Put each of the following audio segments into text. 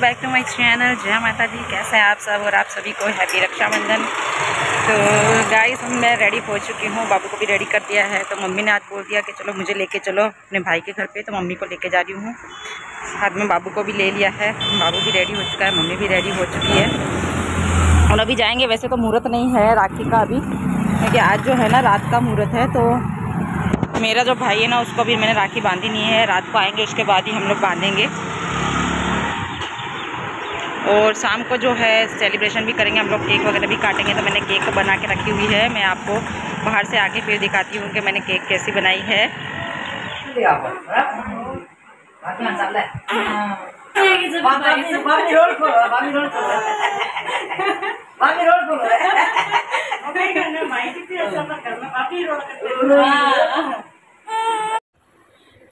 Back to my channel. जय माता दी। कैसे हैं आप सब और आप सभी को हैप्पी रक्षाबंधन। तो गाइस मैं रेडी हो चुकी हूँ, बाबू को भी रेडी कर दिया है। तो मम्मी ने आज बोल दिया कि चलो मुझे लेके चलो अपने भाई के घर पे, तो मम्मी को लेके जा रही हूँ। साथ में बाबू को भी ले लिया है, बाबू भी रेडी हो चुका है, मम्मी भी रेडी हो चुकी है और अभी जाएंगे। वैसे तो मुहूर्त नहीं है राखी का अभी, क्योंकि आज जो है ना रात का मुहूर्त है। तो मेरा जो भाई है ना उसको भी मैंने राखी बांधी नहीं है, रात को आएंगे उसके बाद ही हम लोग बांधेंगे। और शाम को जो है सेलिब्रेशन भी करेंगे हम लोग, केक वगैरह भी काटेंगे। तो मैंने केक बना के रखी हुई है, मैं आपको बाहर से आके फिर दिखाती हूँ कि मैंने केक कैसी बनाई है।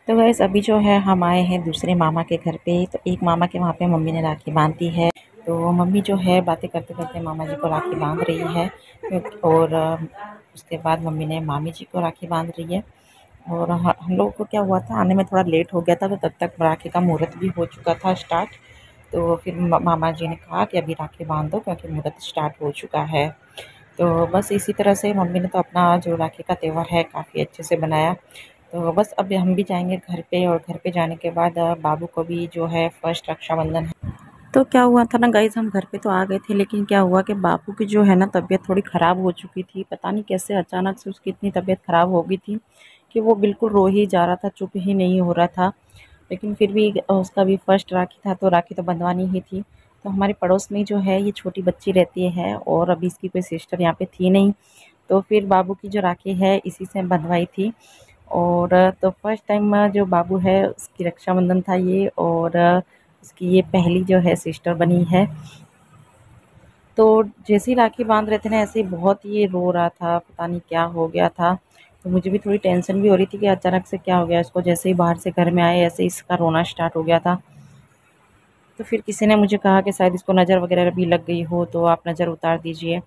तो गैस अभी जो है हम आए हैं दूसरे मामा के घर पे। तो एक मामा के वहाँ पे मम्मी ने राखी बांधी है। तो मम्मी जो है बातें करते करते मामा जी को राखी बांध रही है, और उसके बाद मम्मी ने मामी जी को राखी बांध रही है। और हम लोगों को क्या हुआ था, आने में थोड़ा लेट हो गया था, तो तब तक राखी का मुहूर्त भी हो चुका था स्टार्ट। तो फिर मामा जी ने कहा कि अभी राखी बांध दो क्योंकि मुहूर्त स्टार्ट हो चुका है। तो बस इसी तरह से मम्मी ने तो अपना जो राखी का त्यौहार है काफ़ी अच्छे से बनाया। तो बस अब हम भी जाएंगे घर पे, और घर पे जाने के बाद बाबू को भी जो है फर्स्ट रक्षाबंधन है। तो क्या हुआ था ना गाइस, हम घर पे तो आ गए थे, लेकिन क्या हुआ कि बाबू की जो है ना तबीयत थोड़ी ख़राब हो चुकी थी। पता नहीं कैसे अचानक से उसकी इतनी तबीयत ख़राब हो गई थी कि वो बिल्कुल रो ही जा रहा था, चुप ही नहीं हो रहा था। लेकिन फिर भी उसका भी फर्स्ट राखी था तो राखी तो बंधवानी ही थी। तो हमारे पड़ोस में जो है ये छोटी बच्ची रहती है, और अभी इसकी कोई सिस्टर यहाँ पे थी नहीं, तो फिर बाबू की जो राखी है इसी से बंधवाई थी। और तो फर्स्ट टाइम जो बाबू है उसकी रक्षाबंधन था ये, और उसकी ये पहली जो है सिस्टर बनी है। तो जैसे ही राखी बांध रहे थे ना ऐसे ही बहुत ये रो रहा था, पता नहीं क्या हो गया था। तो मुझे भी थोड़ी टेंशन भी हो रही थी कि अचानक से क्या हो गया इसको। जैसे ही बाहर से घर में आए ऐसे ही इसका रोना स्टार्ट हो गया था। तो फिर किसी ने मुझे कहा कि शायद इसको नज़र वगैरह भी लग गई हो, तो आप नज़र उतार दीजिए।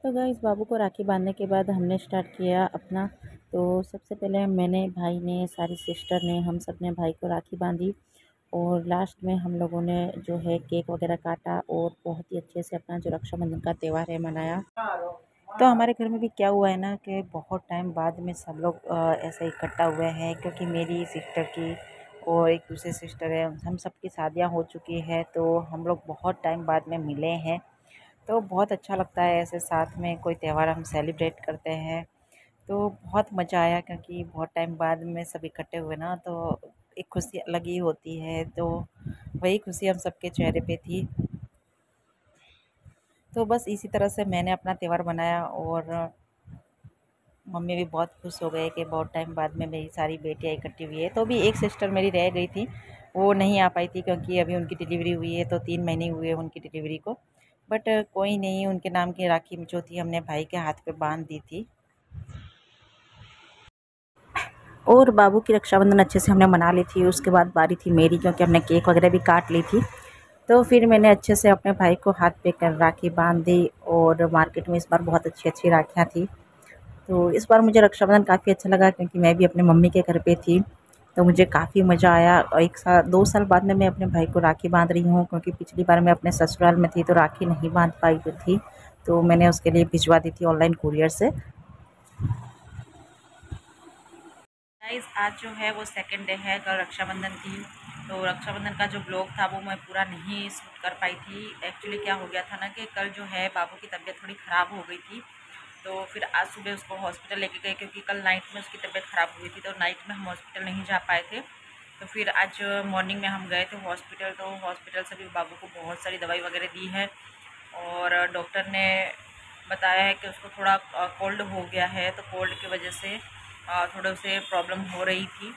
तो गाइस बाबू को राखी बांधने के बाद हमने स्टार्ट किया अपना। तो सबसे पहले मैंने, भाई ने, सारी सिस्टर ने, हम सब ने भाई को राखी बांधी, और लास्ट में हम लोगों ने जो है केक वगैरह काटा और बहुत ही अच्छे से अपना जो रक्षाबंधन का त्यौहार है मनाया। तो हमारे घर में भी क्या हुआ है ना कि बहुत टाइम बाद में सब लोग ऐसे इकट्ठा हुए हैं, क्योंकि मेरी सिस्टर की और एक दूसरी सिस्टर है, हम सबकी शादियां हो चुकी है, तो हम लोग बहुत टाइम बाद में मिले हैं। तो बहुत अच्छा लगता है ऐसे साथ में कोई त्यौहार हम सेलिब्रेट करते हैं। तो बहुत मज़ा आया, क्योंकि बहुत टाइम बाद में सब इकट्ठे हुए ना, तो एक खुशी अलग ही होती है। तो वही खुशी हम सबके चेहरे पे थी। तो बस इसी तरह से मैंने अपना त्यौहार बनाया, और मम्मी भी बहुत खुश हो गए कि बहुत टाइम बाद में मेरी सारी बेटियां इकट्ठी हुई है। तो भी एक सिस्टर मेरी रह गई थी, वो नहीं आ पाई थी क्योंकि अभी उनकी डिलीवरी हुई है, तो 3 महीने हुए उनकी डिलीवरी को। बट कोई नहीं, उनके नाम की राखी जो थी हमने भाई के हाथ पे बांध दी थी। और बाबू की रक्षाबंधन अच्छे से हमने मना ली थी। उसके बाद बारी थी मेरी, क्योंकि हमने केक वगैरह भी काट ली थी। तो फिर मैंने अच्छे से अपने भाई को हाथ पे कर राखी बांध दी, और मार्केट में इस बार बहुत अच्छी अच्छी राखियाँ थी। तो इस बार मुझे रक्षाबंधन काफ़ी अच्छा लगा, क्योंकि मैं भी अपने मम्मी के घर पे थी, तो मुझे काफ़ी मज़ा आया। और 2 साल बाद में मैं अपने भाई को राखी बांध रही हूँ, क्योंकि पिछली बार मैं अपने ससुराल में थी तो राखी नहीं बांध पाई थी, तो मैंने उसके लिए भिजवा दी थी ऑनलाइन कुरियर से। गाइस आज जो है वो सेकंड डे है, कल रक्षाबंधन थी। तो रक्षाबंधन का जो ब्लॉग था वो मैं पूरा नहीं शूट कर पाई थी। एक्चुअली क्या हो गया था ना कि कल जो है बाबू की तबीयत थोड़ी ख़राब हो गई थी, तो फिर आज सुबह उसको हॉस्पिटल लेके गए, क्योंकि कल नाइट में उसकी तबीयत ख़राब हुई थी, तो नाइट में हम हॉस्पिटल नहीं जा पाए थे। तो फिर आज मॉर्निंग में हम गए थे हॉस्पिटल, तो हॉस्पिटल से भी बाबू को बहुत सारी दवाई वगैरह दी है, और डॉक्टर ने बताया है कि उसको थोड़ा कोल्ड हो गया है, तो कोल्ड की वजह से थोड़े उसे प्रॉब्लम हो रही थी।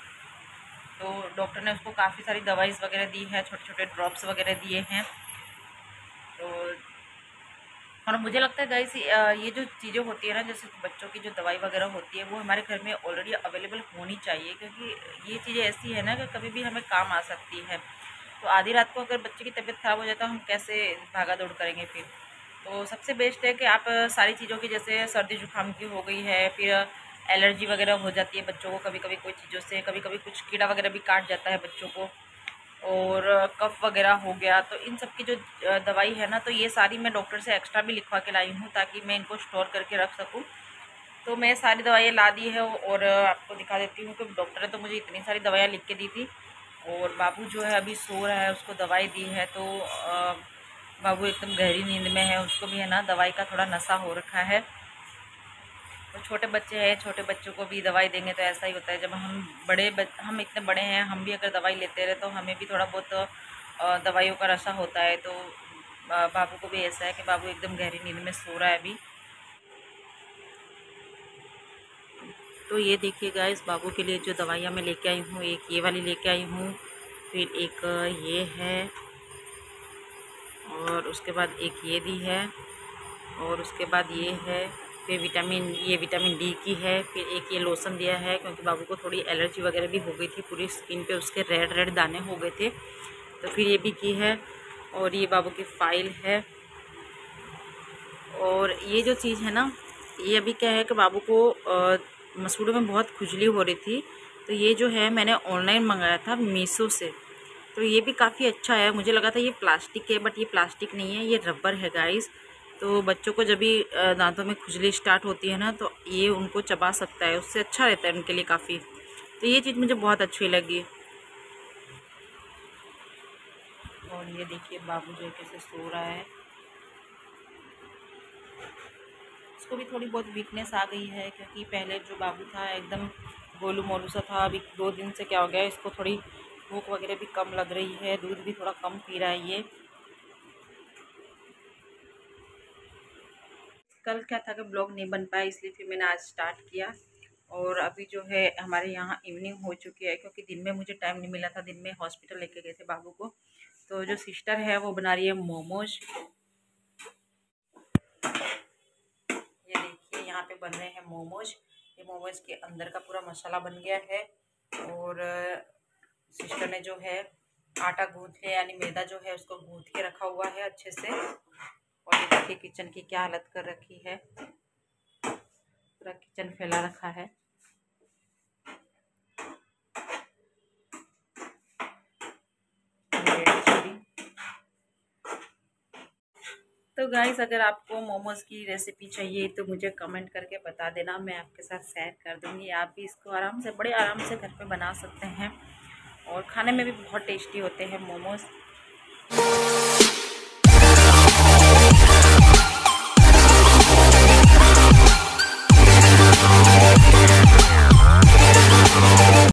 तो डॉक्टर ने उसको काफ़ी सारी दवाइस वगैरह दी है, छोटे छोटे ड्रॉप्स वगैरह दिए हैं। तो और मुझे लगता है गाइस ये जो चीज़ें होती है ना, जैसे बच्चों की जो दवाई वगैरह होती है वो हमारे घर में ऑलरेडी अवेलेबल होनी चाहिए, क्योंकि ये चीज़ें ऐसी है ना कि कभी भी हमें काम आ सकती है। तो आधी रात को अगर बच्चे की तबीयत ख़राब हो जाए तो हम कैसे भागा दौड़ करेंगे फिर। तो सबसे बेस्ट है कि आप सारी चीज़ों की, जैसे सर्दी जुकाम की हो गई है, फिर एलर्जी वगैरह हो जाती है बच्चों को कभी कभी कोई चीज़ों से, कभी कभी कुछ कीड़ा वगैरह भी काट जाता है बच्चों को, और कफ वगैरह हो गया, तो इन सब की जो दवाई है ना, तो ये सारी मैं डॉक्टर से एक्स्ट्रा भी लिखवा के लाई हूँ ताकि मैं इनको स्टोर करके रख सकूँ। तो मैं सारी दवाइयाँ ला दी है और आपको दिखा देती हूँ कि डॉक्टर ने तो मुझे इतनी सारी दवाइयाँ लिख के दी थी। और बाबू जो है अभी सो रहा है, उसको दवाई दी है, तो बाबू एकदम गहरी नींद में है, उसको भी है ना दवाई का थोड़ा नशा हो रखा है। तो छोटे बच्चे हैं, छोटे बच्चों को भी दवाई देंगे तो ऐसा ही होता है। जब हम हम इतने बड़े हैं, हम भी अगर दवाई लेते रहे तो हमें भी थोड़ा बहुत दवाइयों का नशा होता है। तो बाबू को भी ऐसा है कि बाबू एकदम गहरी नींद में सो रहा है अभी। तो ये देखिएगा, इस बाबू के लिए जो दवाइयाँ मैं लेके आई हूँ, एक ये वाली लेके आई हूँ, फिर एक ये है, और उसके बाद एक ये भी है, और उसके बाद ये है, फिर ये विटामिन डी की है, फिर एक ये लोशन दिया है क्योंकि बाबू को थोड़ी एलर्जी वगैरह भी हो गई थी, पूरी स्किन पे उसके रेड रेड दाने हो गए थे, तो फिर ये भी की है। और ये बाबू की फाइल है। और ये जो चीज़ है ना, ये अभी क्या है कि बाबू को मसूड़ों में बहुत खुजली हो रही थी, तो ये जो है मैंने ऑनलाइन मंगाया था मीशो से। तो ये भी काफ़ी अच्छा है, मुझे लगा था ये प्लास्टिक है, बट ये प्लास्टिक नहीं है, ये रबर है गाइस। तो बच्चों को जब भी दांतों में खुजली स्टार्ट होती है ना, तो ये उनको चबा सकता है, उससे अच्छा रहता है उनके लिए काफ़ी। तो ये चीज़ मुझे बहुत अच्छी लगी। और ये देखिए बाबू जो कैसे सो रहा है, उसको भी थोड़ी बहुत वीकनेस आ गई है क्योंकि पहले जो बाबू था एकदम गोलू मोलू सा था। अभी 2 दिन से क्या हो गया, इसको थोड़ी भूख वगैरह भी कम लग रही है, दूध भी थोड़ा कम पी रहा है ये। कल क्या था कि ब्लॉग नहीं बन पाया, इसलिए फिर मैंने आज स्टार्ट किया। और अभी जो है हमारे यहाँ इवनिंग हो चुकी है क्योंकि दिन में मुझे टाइम नहीं मिला था, दिन में हॉस्पिटल लेके गए थे बाबू को। तो जो सिस्टर है वो बना रही है मोमोज। ये देखिए यहाँ पे बन रहे हैं मोमोज। ये मोमोज के अंदर का पूरा मसाला बन गया है, और सिस्टर ने जो है आटा गूँथ के, यानी मैदा जो है उसको गूँथ के रखा हुआ है अच्छे से। और ये देखिए किचन की क्या हालत कर रखी है, पूरा किचन फैला रखा है। तो गाइस, अगर आपको मोमोज़ की रेसिपी चाहिए तो मुझे कमेंट करके बता देना, मैं आपके साथ शेयर कर दूँगी। आप भी इसको आराम से, बड़े आराम से घर पे बना सकते हैं, और खाने में भी बहुत टेस्टी होते हैं मोमोज़।